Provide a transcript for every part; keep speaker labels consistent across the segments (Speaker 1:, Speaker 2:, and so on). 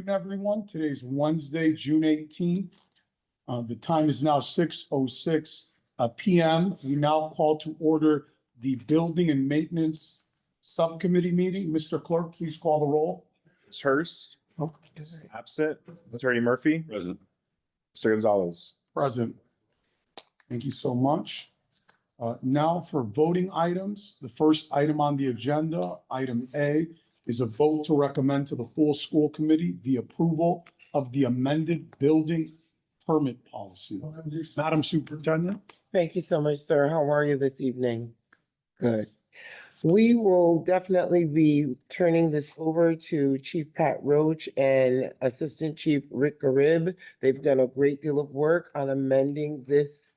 Speaker 1: afternoon, everyone. Today's Wednesday, June 18th. The time is now 6:06 PM. We now call to order the Building and Maintenance Subcommittee meeting. Mr. Clerk, please call the roll.
Speaker 2: Ms. Hurst. Absent. Attorney Murphy.
Speaker 3: Present.
Speaker 2: Mr. Gonzalez.
Speaker 1: Present. Thank you so much. Now for voting items. The first item on the agenda, item A, is a vote to recommend to the full school committee the approval of the amended building permit policy. Madam Superintendent?
Speaker 4: Thank you so much, sir. How are you this evening? Good. We will definitely be turning this over to Chief Pat Roach and Assistant Chief Rick Garib. They've done a great deal of work on amending this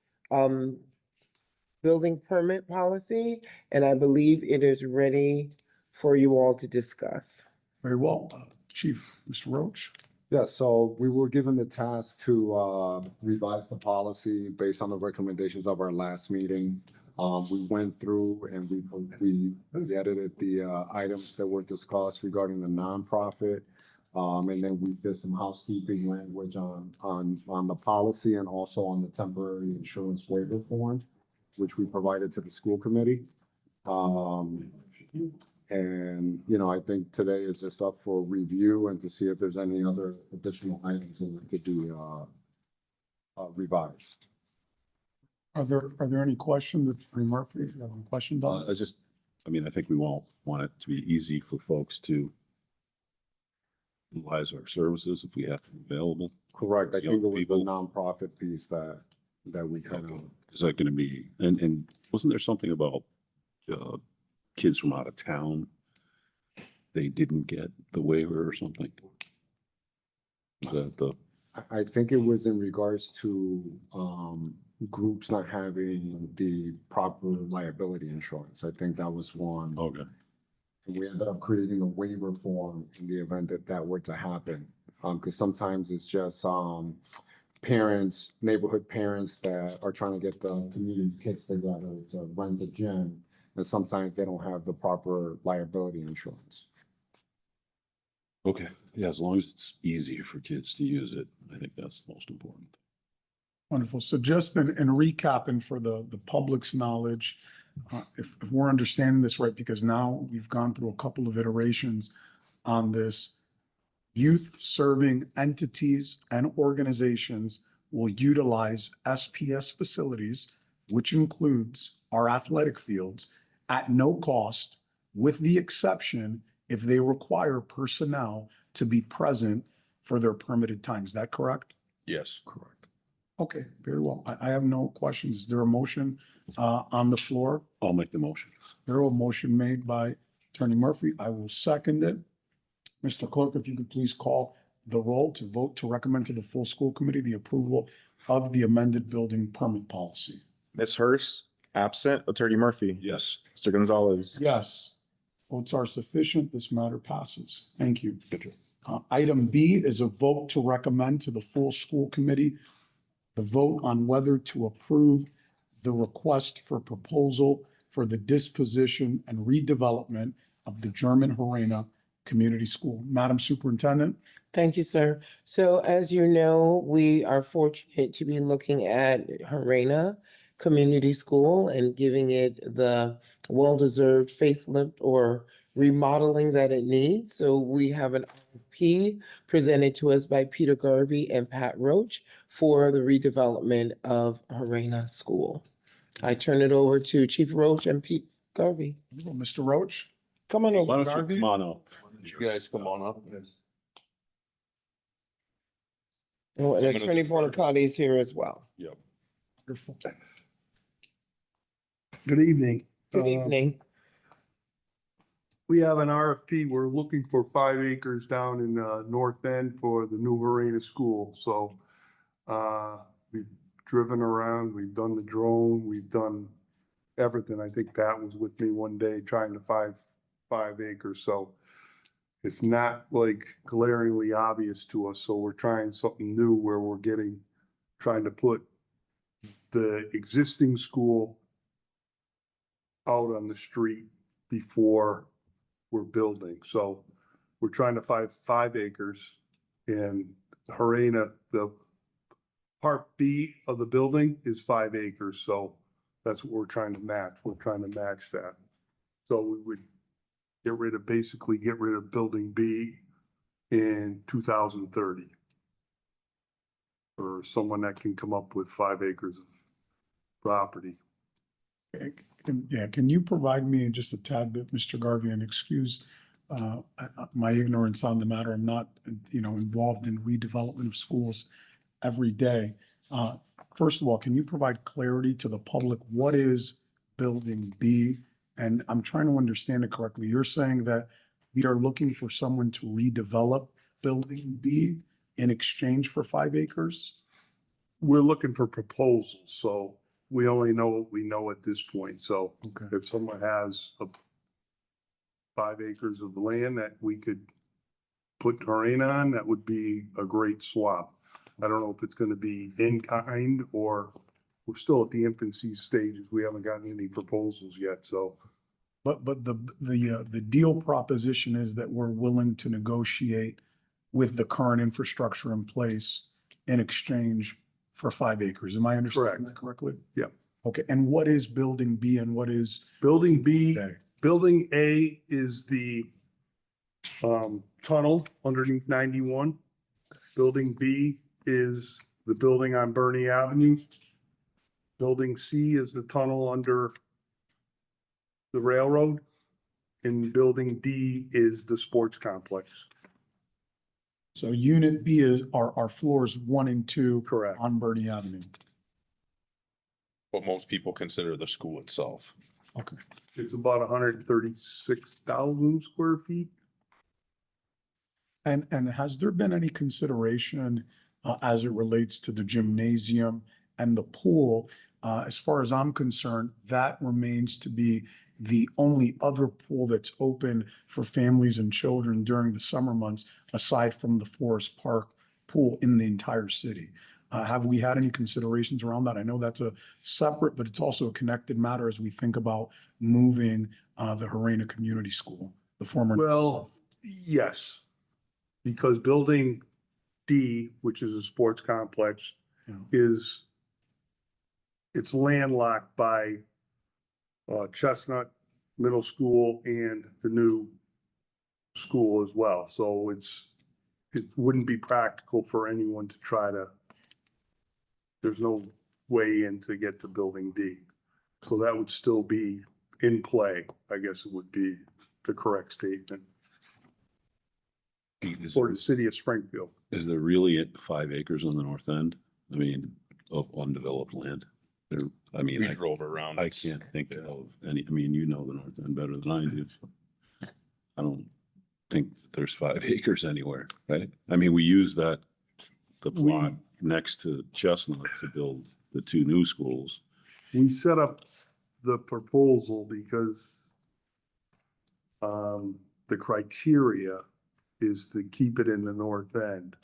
Speaker 4: building permit policy, and I believe it is ready for you all to discuss.
Speaker 1: Very well. Chief, Mr. Roach?
Speaker 5: Yeah, so we were given the task to revise the policy based on the recommendations of our last meeting. We went through and we edited the items that were discussed regarding the nonprofit. And then we did some housekeeping language on the policy and also on the temporary insurance waiver form, which we provided to the school committee. And, you know, I think today is just up for review and to see if there's any other additional items that need to be revised.
Speaker 1: Are there any questions? Attorney Murphy, you have any questions on it?
Speaker 3: I think we want it to be easy for folks to utilize our services if we have them available.
Speaker 5: Correct. I
Speaker 3: Young
Speaker 5: think it was the
Speaker 3: people.
Speaker 5: nonprofit piece that we kind of.
Speaker 3: Is that going to be, and wasn't there something about kids from out of town? They didn't get the waiver or something? Was that the,
Speaker 5: I think it was in regards to groups not having the proper liability insurance. I think that was one.
Speaker 3: okay,
Speaker 5: And we ended up creating a waiver form in the event that that were to happen. Because sometimes it's just parents, neighborhood parents that are trying to get the community kids together to rent the gym. And sometimes they don't have the proper liability insurance.
Speaker 3: okay. Yeah, as long as it's easy for kids to use it, I think that's the most important.
Speaker 1: Wonderful. So just in recapping for the public's knowledge, if we're understanding this right, because now we've gone through a couple of iterations on this, youth serving entities and organizations will utilize SPS facilities, which includes our athletic fields, at no cost, with the exception if they require personnel to be present for their permitted time. Is that correct?
Speaker 3: Yes.
Speaker 1: Correct. Okay, very well. I have no questions. Is there a motion on the floor?
Speaker 3: I'll make the motion.
Speaker 1: There is a motion made by Attorney Murphy. I will second it. Mr. Clerk, if you could please call the roll to vote to recommend to the full school committee the approval of the amended building permit policy.
Speaker 2: Ms. Hurst. Absent. Attorney Murphy.
Speaker 3: Yes.
Speaker 2: Mr. Gonzalez.
Speaker 1: Yes. Votes are sufficient. This matter passes. Thank you. Item B is a vote to recommend to the full school committee the vote on whether to approve the request for proposal for the disposition and redevelopment of the German Harena Community School. Madam Superintendent?
Speaker 4: Thank you, sir. So as you know, we are fortunate to be looking at Harena Community School and giving it the well-deserved facelift or remodeling that it needs. So we have an RFP presented to us by Peter Garvey and Pat Roach for the redevelopment of Harena School. I turn it over to Chief Roach and Pete Garvey.
Speaker 1: Mr. Roach?
Speaker 4: Come on
Speaker 3: Why
Speaker 4: over,
Speaker 3: don't you
Speaker 4: Garvey.
Speaker 3: come on up?
Speaker 6: You guys come on up.
Speaker 4: Oh, and Attorney Bonacotti is here as well.
Speaker 3: Yep.
Speaker 1: Wonderful. Good evening.
Speaker 4: Good evening.
Speaker 6: We have an RFP. We're looking for 5 acres down in North End for the new Harena School. So we've driven around, we've done the drone, we've done everything. I think Pat was with me one day trying to find 5 acres. So it's not like glaringly obvious to us. So we're trying something new where we're trying to put the existing school out on the street before we're building. So we're trying to find 5 acres And Harena, the part B of the building is 5 acres, so that's what we're trying to match. We're trying to match that. So we would basically get rid of building B in 2030. For someone that can come up with 5 acres of property.
Speaker 1: Can you provide me just a tad bit, Mr. Garvey, and excuse my ignorance on the matter? I'm not, involved in redevelopment of schools every day. First of all, can you provide clarity to the public? What is building B? And I'm trying to understand it correctly. You're saying that we are looking for someone to redevelop building B in exchange for 5 acres?
Speaker 6: We're looking for proposals, so we only know what we know at this point. So
Speaker 1: Okay.
Speaker 6: if someone has 5 acres of land that we could put terrain on, that would be a great swap. I don't know if it's gonna be in kind or we're still at the infancy stages. We haven't gotten any proposals yet, so.
Speaker 1: But the deal proposition is that we're willing to negotiate with the current infrastructure in place in exchange for 5 acres. Am I understanding that correctly?
Speaker 6: Yeah.
Speaker 1: Okay, and what is building B and what is
Speaker 6: Building B,
Speaker 1: A?
Speaker 6: building A is the tunnel underneath 91. Building B is the building on Bernie Avenue. Building C is the tunnel under the railroad. And building D is the sports complex.
Speaker 1: So unit B are floors 1 and 2
Speaker 6: Correct.
Speaker 1: on Bernie Avenue.
Speaker 7: What most people consider the school itself.
Speaker 1: Okay.
Speaker 6: It's about 136,000 square feet.
Speaker 1: And has there been any consideration as it relates to the gymnasium and the pool? As far as I'm concerned, that remains to be the only other pool that's open for families and children during the summer months, aside from the Forest Park pool in the entire city. Have we had any considerations around that? I know that's a separate, but it's also a connected matter as we think about moving the Harena Community School, the former.
Speaker 6: Well, yes, because building D, which is a sports complex,
Speaker 1: Yeah.
Speaker 6: it's landlocked by Chestnut Middle School and the new school as well. So it wouldn't be practical for anyone to try to, there's no way in to get to building D. So that would still be in play, I guess it would be the correct statement for the city of Springfield.
Speaker 3: Is there really 5 acres on the north end? I mean, of undeveloped land? There, I mean,
Speaker 7: We
Speaker 3: I
Speaker 7: drove around.
Speaker 3: can't think of any, I mean, you know the north end better than I do. I don't think that there's 5 acres anywhere, right? I mean, we use the plot next to Chestnut to build the 2 new schools.
Speaker 6: We set up the proposal because the criteria is to keep it in the north end.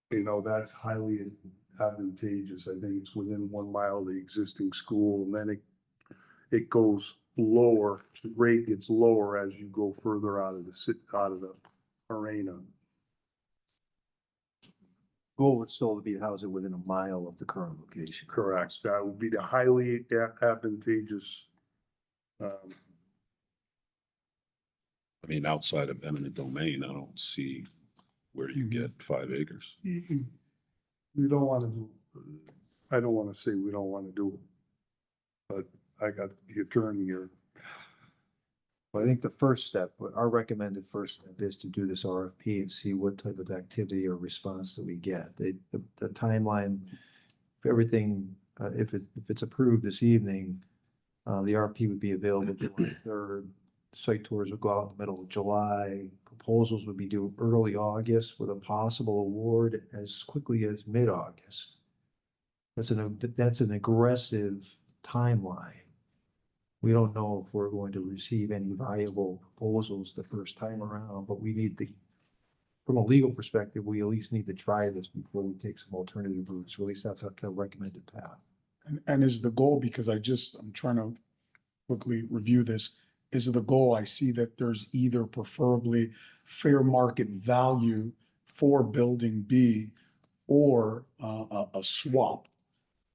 Speaker 6: That's highly advantageous. I think it's within 1 mile of the existing school, and then it goes lower, the grade gets lower as you go further out of the arena.
Speaker 8: Goal would still be to house it within a mile of the current location.
Speaker 6: Correct. That would be the highly advantageous.
Speaker 3: I mean, outside of eminent domain, I don't see where you get 5 acres.
Speaker 6: We don't want to do, I don't want to say we don't want to do it, but I got the attorney here.
Speaker 8: But I think the first step, our recommended first step is to do this RFP and see what type of activity or response that we get. The timeline, if everything, if it's approved this evening, the RFP would be available July 3rd. Site tours would go out in the middle of July. Proposals would be due early August with a possible award as quickly as mid-August. That's an aggressive timeline. We don't know if we're going to receive any viable proposals the first time around, but we need from a legal perspective, we at least need to try this before we take some alternative routes. Or at least that's the recommended path.
Speaker 1: And is the goal, because I'm trying to quickly review this, is the goal, I see that there's either preferably fair market value for building B or a swap.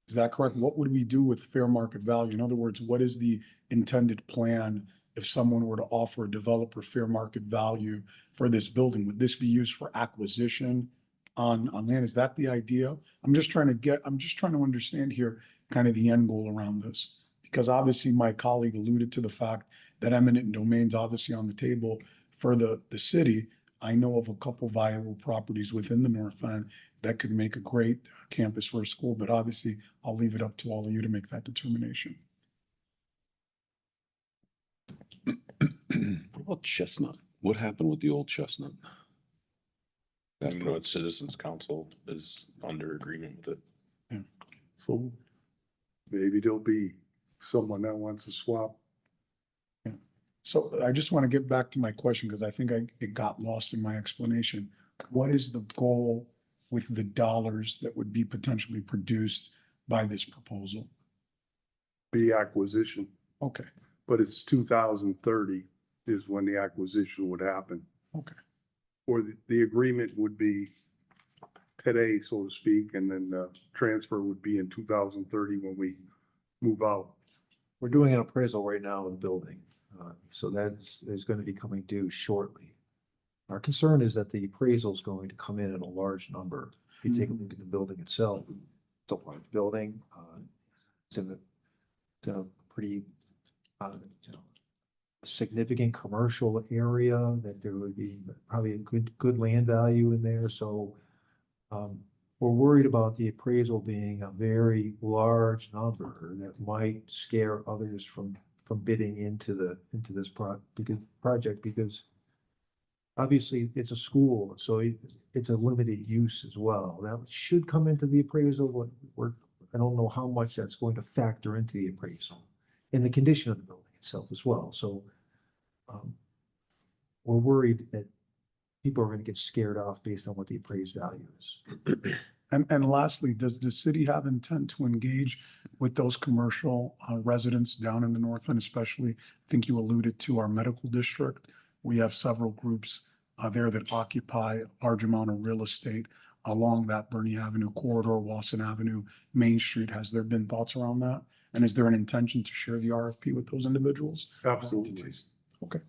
Speaker 1: Is that correct? What would we do with fair market value? In other words, what is the intended plan if someone were to offer a developer fair market value for this building? Would this be used for acquisition on land? Is that the idea? I'm just trying to understand here kind of the end goal around this. Because obviously my colleague alluded to the fact that eminent domain's obviously on the table for the city. I know of a couple viable properties within the North End that could make a great campus for a school, but obviously I'll leave it up to all of you to make that determination.
Speaker 3: What about Chestnut? What happened with the old Chestnut?
Speaker 7: I know it's Citizens Council is under agreement with it.
Speaker 6: So maybe there'll be someone that wants to swap.
Speaker 1: So I just want to get back to my question because I think it got lost in my explanation. What is the goal with the dollars that would be potentially produced by this proposal?
Speaker 6: Be acquisition,
Speaker 1: Okay,
Speaker 6: but it's 2030 is when the acquisition would happen.
Speaker 1: okay.
Speaker 6: Or the agreement would be today, so to speak, and then the transfer would be in 2030 when we move out.
Speaker 8: We're doing an appraisal right now of the building, so is going to be coming due shortly. Our concern is that the appraisal is going to come in at a large number. If you take a look at the building itself, it's a large building. It's in a pretty, significant commercial area that there would be probably a good land value in there. So we're worried about the appraisal being a very large number that might scare others from bidding into this project because obviously it's a school, so it's a limited use as well. That should come into the appraisal. I don't know how much that's going to factor into the appraisal and the condition of the building itself as well. So we're worried that people are going to get scared off based on what the appraised value is.
Speaker 1: And lastly, does the city have intent to engage with those commercial residents down in the North End, especially, I think you alluded to our medical district. We have several groups there that occupy a large amount of real estate along that Bernie Avenue corridor, Wasson Avenue, Main Street. Has there been thoughts around that? And is there an intention to share the RFP with those individuals?
Speaker 6: Absolutely.
Speaker 1: Okay.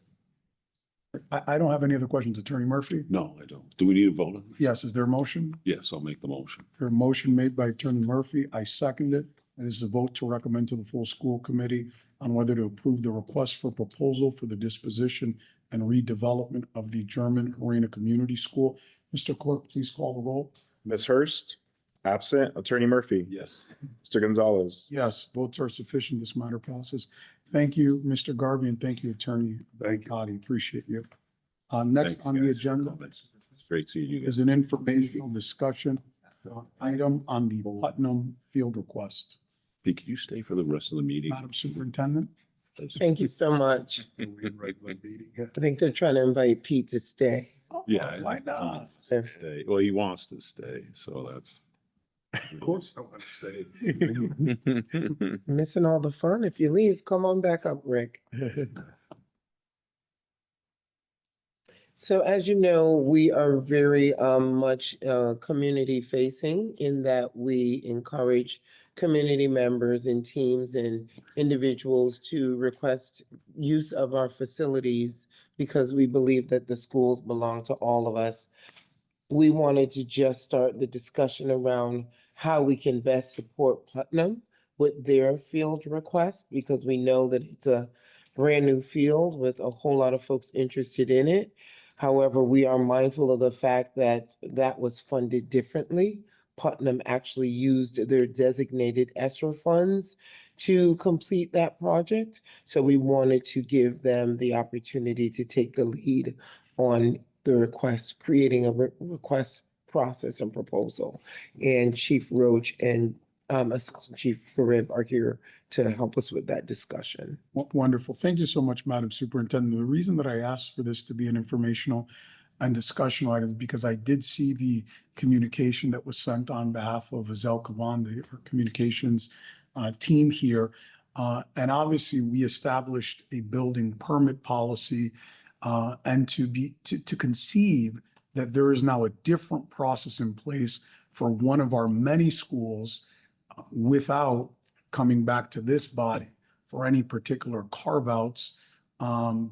Speaker 1: I don't have any other questions. Attorney Murphy?
Speaker 3: No, I don't. Do we need a vote on it?
Speaker 1: Yes, is there a motion?
Speaker 3: Yes, I'll make the motion.
Speaker 1: There a motion made by Attorney Murphy. I second it. This is a vote to recommend to the full school committee on whether to approve the request for proposal for the disposition and redevelopment of the German Arena Community School. Mr. Clerk, please call the roll.
Speaker 2: Ms. Hurst, absent. Attorney Murphy.
Speaker 3: Yes.
Speaker 2: Mr. Gonzalez.
Speaker 1: Yes, votes are sufficient. This matter passes. Thank you, Mr. Garvey, and thank you, Attorney
Speaker 6: Thank you.
Speaker 1: Gotti. Appreciate you. Next
Speaker 3: Thank you
Speaker 1: on the
Speaker 3: guys for your
Speaker 1: agenda
Speaker 3: comments. It's great seeing you guys.
Speaker 1: is an informational discussion item on the Putnam field request.
Speaker 3: Hey, can you stay for the rest of the meeting?
Speaker 1: Madam Superintendent?
Speaker 4: Thank you so much. I think they're trying to invite Pete to stay.
Speaker 3: Yeah.
Speaker 1: Why not?
Speaker 3: Stay. Well, he wants to stay, so that's.
Speaker 6: Of course, I want to stay.
Speaker 4: Missing all the fun. If you leave, come on back up, Rick. So as you know, we are very much community facing in that we encourage community members and teams and individuals to request use of our facilities because we believe that the schools belong to all of us. We wanted to just start the discussion around how we can best support Putnam with their field request because we know that it's a brand new field with a whole lot of folks interested in it. However, we are mindful of the fact that that was funded differently. Putnam actually used their designated ESSER funds to complete that project. So we wanted to give them the opportunity to take the lead on the request, creating a request process and proposal. And Chief Roach and Assistant Chief Garib are here to help us with that discussion.
Speaker 1: Wonderful. Thank you so much, Madam Superintendent. The reason that I asked for this to be an informational and discussion item is because I did see the communication that was sent on behalf of Azel Kavan, the communications team here. And obviously we established a building permit policy and to conceive that there is now a different process in place for one of our many schools without coming back to this body for any particular carve-outs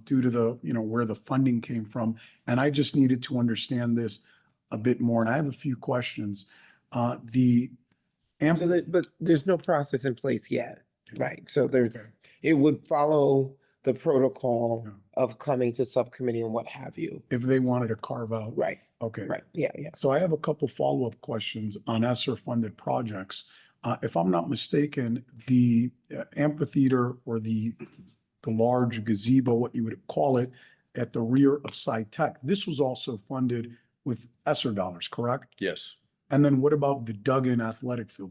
Speaker 1: due to the, where the funding came from. And I just needed to understand this a bit more. And I have a few questions. The
Speaker 4: But there's no process in place yet, right? So
Speaker 1: Okay.
Speaker 4: it would follow the protocol
Speaker 1: Yeah.
Speaker 4: of coming to subcommittee and what have you.
Speaker 1: if they wanted to carve out.
Speaker 4: Right,
Speaker 1: Okay.
Speaker 4: right, yeah, yeah.
Speaker 1: So I have a couple follow-up questions on ESSER-funded projects. If I'm not mistaken, the amphitheater or the large gazebo, what you would call it, at the rear of SciTech, this was also funded with ESSER dollars, correct?
Speaker 7: Yes.
Speaker 1: And then what about the Duggan Athletic Field?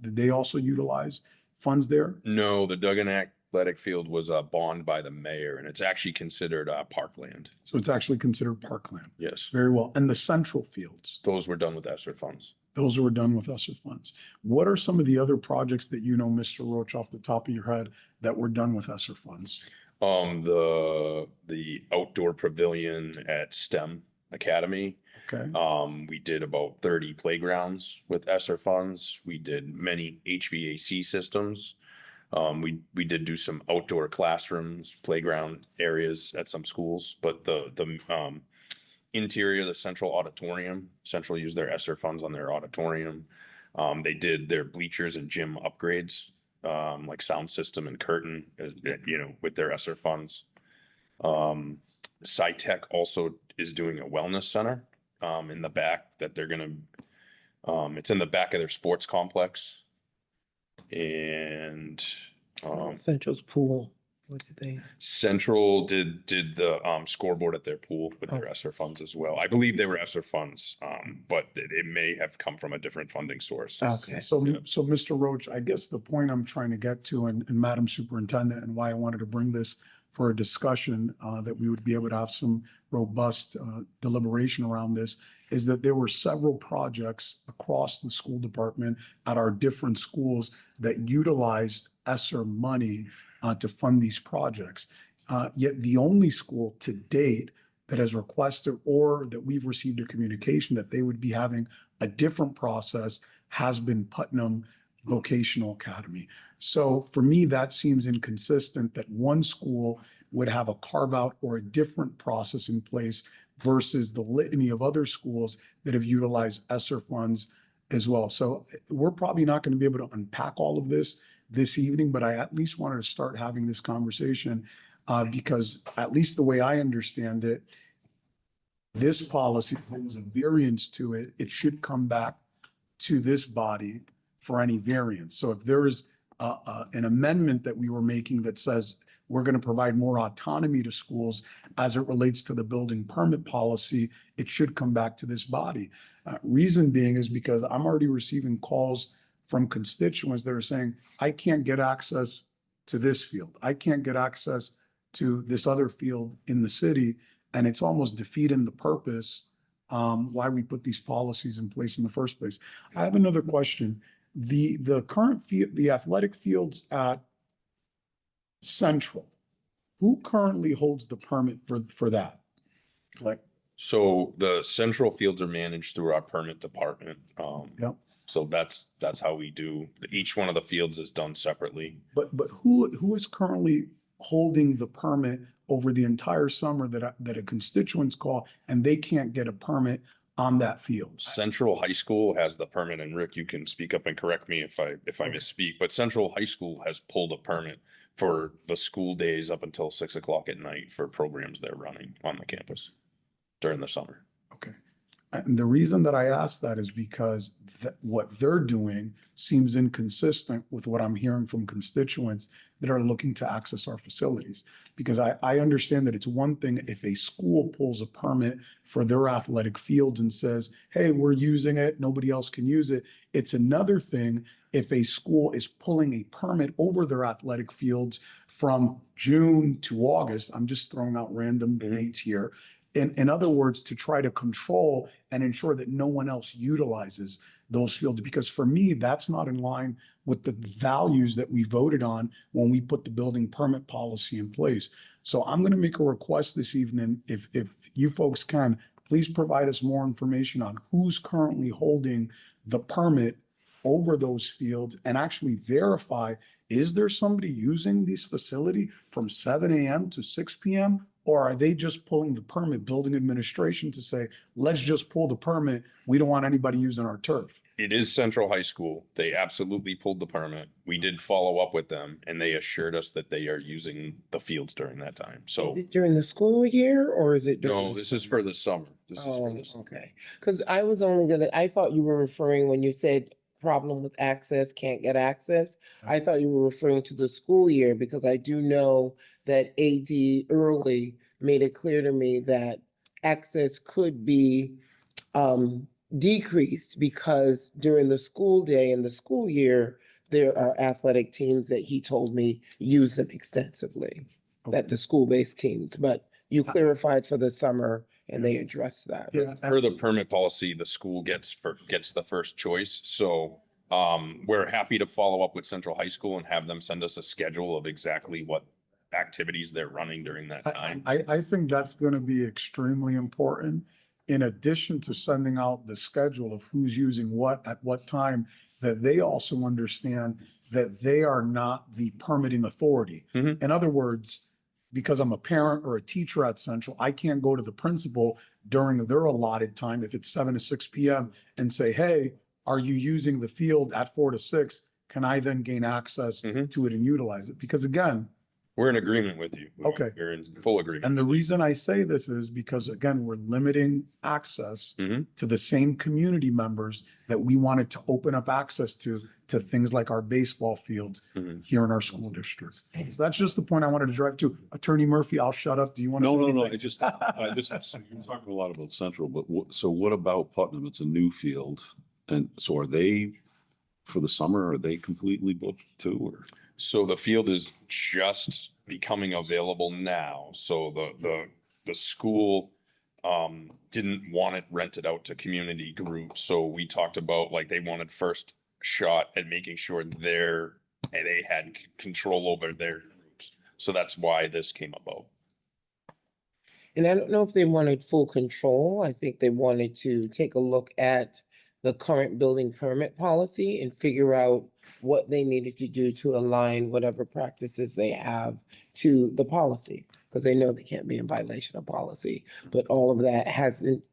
Speaker 1: Did they also utilize funds there?
Speaker 7: No, the Duggan Athletic Field was a bond by the mayor, and it's actually considered parkland.
Speaker 1: So it's actually considered parkland.
Speaker 7: Yes,
Speaker 1: Very well. And the central fields,
Speaker 7: those were done with ESSER funds.
Speaker 1: those were done with ESSER funds. What are some of the other projects that you know, Mr. Roach, off the top of your head, that were done with ESSER funds?
Speaker 7: The outdoor pavilion at STEM Academy.
Speaker 1: Okay,
Speaker 7: We did about 30 playgrounds with ESSER funds. We did many HVAC systems. We did do some outdoor classrooms, playground areas at some schools, but the interior, the central auditorium, Central used their ESSER funds on their auditorium. They did their bleachers and gym upgrades, like sound system and curtain, with their ESSER funds. SciTech also is doing a wellness center in the back that they're gonna, it's in the back of their sports complex. And
Speaker 4: Central's pool, what did they?
Speaker 7: Central did the scoreboard at their pool with their
Speaker 4: Okay.
Speaker 7: ESSER funds as well. I believe they were ESSER funds, but it may have come from a different funding source.
Speaker 4: Okay.
Speaker 1: so,
Speaker 7: Yeah.
Speaker 1: so Mr. Roach, I guess the point I'm trying to get to, and Madam Superintendent, and why I wanted to bring this for a discussion, that we would be able to have some robust deliberation around this, is that there were several projects across the school department at our different schools that utilized ESSER money to fund these projects. Yet the only school to date that has requested, or that we've received a communication that they would be having a different process, has been Putnam Vocational Academy. So for me, that seems inconsistent that one school would have a carve-out or a different process in place versus the litany of other schools that have utilized ESSER funds as well. So we're probably not going to be able to unpack all of this evening, but I at least wanted to start having this conversation because at least the way I understand it, this policy, if there was a variance to it, it should come back to this body for any variance. So if there is an amendment that we were making that says we're going to provide more autonomy to schools as it relates to the building permit policy, it should come back to this body. Reason being is because I'm already receiving calls from constituents that are saying, I can't get access to this field. I can't get access to this other field in the city. And it's almost defeating the purpose why we put these policies in place in the first place. I have another question. The current field, the athletic fields at Central, who currently holds the permit for that? Like,
Speaker 7: So the central fields are managed through our permit department.
Speaker 1: Yep.
Speaker 7: So that's how we do, each one of the fields is done separately.
Speaker 1: but who is currently holding the permit over the entire summer that a constituents call and they can't get a permit on that field?
Speaker 7: Central High School has the permit, and Rick, you can speak up and correct me if I misspeak, but Central High School has pulled a permit for the school days up until 6 o'clock at night for programs they're running on the campus during the summer.
Speaker 1: Okay. And the reason that I ask that is because what they're doing seems inconsistent with what I'm hearing from constituents that are looking to access our facilities. Because I understand that it's one thing if a school pulls a permit for their athletic fields and says, hey, we're using it, nobody else can use it. It's another thing if a school is pulling a permit over their athletic fields from June to August. I'm just throwing out random dates here. In other words, to try to control and ensure that no one else utilizes those fields. Because for me, that's not in line with the values that we voted on when we put the building permit policy in place. So I'm going to make a request this evening, if you folks can please provide us more information on who's currently holding the permit over those fields and actually verify, is there somebody using these facility from 7 AM to 6 PM? Or are they just pulling the permit, building administration to say, let's just pull the permit. We don't want anybody using our turf.
Speaker 7: It is Central High School. They absolutely pulled the permit. We did follow up with them and they assured us that they are using the fields during that time.
Speaker 4: Is
Speaker 7: So
Speaker 4: it during the school year or is it? during
Speaker 7: no,
Speaker 4: the
Speaker 7: this is
Speaker 4: summer?
Speaker 7: for the summer. This is for
Speaker 4: Oh,
Speaker 7: this.
Speaker 4: okay. Because I was I thought you were referring when you said problem with access, can't get access. I thought you were referring to the school year because I do know that AD early made it clear to me that access could be decreased because during the school day and the school year, there are athletic teams that he told me use them extensively, that the school-based teams, but you clarified for the summer and they addressed that.
Speaker 1: Yeah.
Speaker 7: Per the permit policy, the school gets the first choice. So we're happy to follow up with Central High School and have them send us a schedule of exactly what activities they're running during that time.
Speaker 1: I think that's gonna be extremely important. In addition to sending out the schedule of who's using what at what time, that they also understand that they are not the permitting authority.
Speaker 7: Mhm.
Speaker 1: In other words, because I'm a parent or a teacher at Central, I can't go to the principal during their allotted time, if it's 7 to 6 PM, and say, hey, are you using the field at 4 to 6? Can I then gain access
Speaker 7: Mhm.
Speaker 1: to it and utilize it? Because again,
Speaker 7: We're in agreement with you.
Speaker 1: Okay.
Speaker 7: We're in full agreement.
Speaker 1: and the reason I say this is because, again, we're limiting access
Speaker 7: Mhm.
Speaker 1: to the same community members that we wanted to open up access to things like our baseball fields
Speaker 7: Mhm.
Speaker 1: here in our school district. So that's just the point I wanted to drive to. Attorney Murphy, I'll shut up. Do you want to?
Speaker 3: No, I just, so you're talking a lot about Central, but so what about Putnam? It's a new field. And so are they, for the summer, are they completely booked too, or?
Speaker 7: So the field is just becoming available now. So the school didn't want it rented out to community groups. So we talked about like they wanted first shot at making sure they had control over their groups. So that's why this came about.
Speaker 4: And I don't know if they wanted full control. I think they wanted to take a look at the current building permit policy and figure out what they needed to do to align whatever practices they have to the policy. Because they know they can't be in violation of policy, but all of that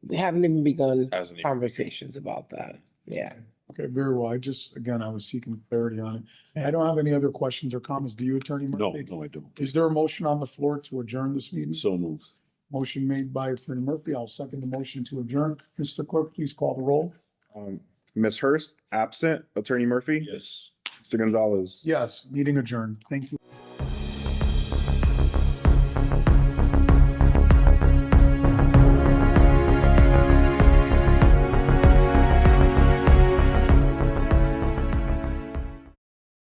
Speaker 4: we haven't even begun
Speaker 7: Hasn't even-
Speaker 4: conversations about that. Yeah.
Speaker 1: Okay, very well. I was seeking clarity on it. I don't have any other questions or comments. Do you, Attorney Murphy?
Speaker 3: No, I don't.
Speaker 1: Is there a motion on the floor to adjourn this meeting?
Speaker 3: So moved.
Speaker 1: Motion made by Attorney Murphy. I'll second the motion to adjourn. Mr. Clerk, please call the roll.
Speaker 2: Ms. Hurst, absent. Attorney Murphy?
Speaker 3: Yes.
Speaker 2: Mr. Gonzalez?
Speaker 1: Yes, meeting adjourned. Thank you.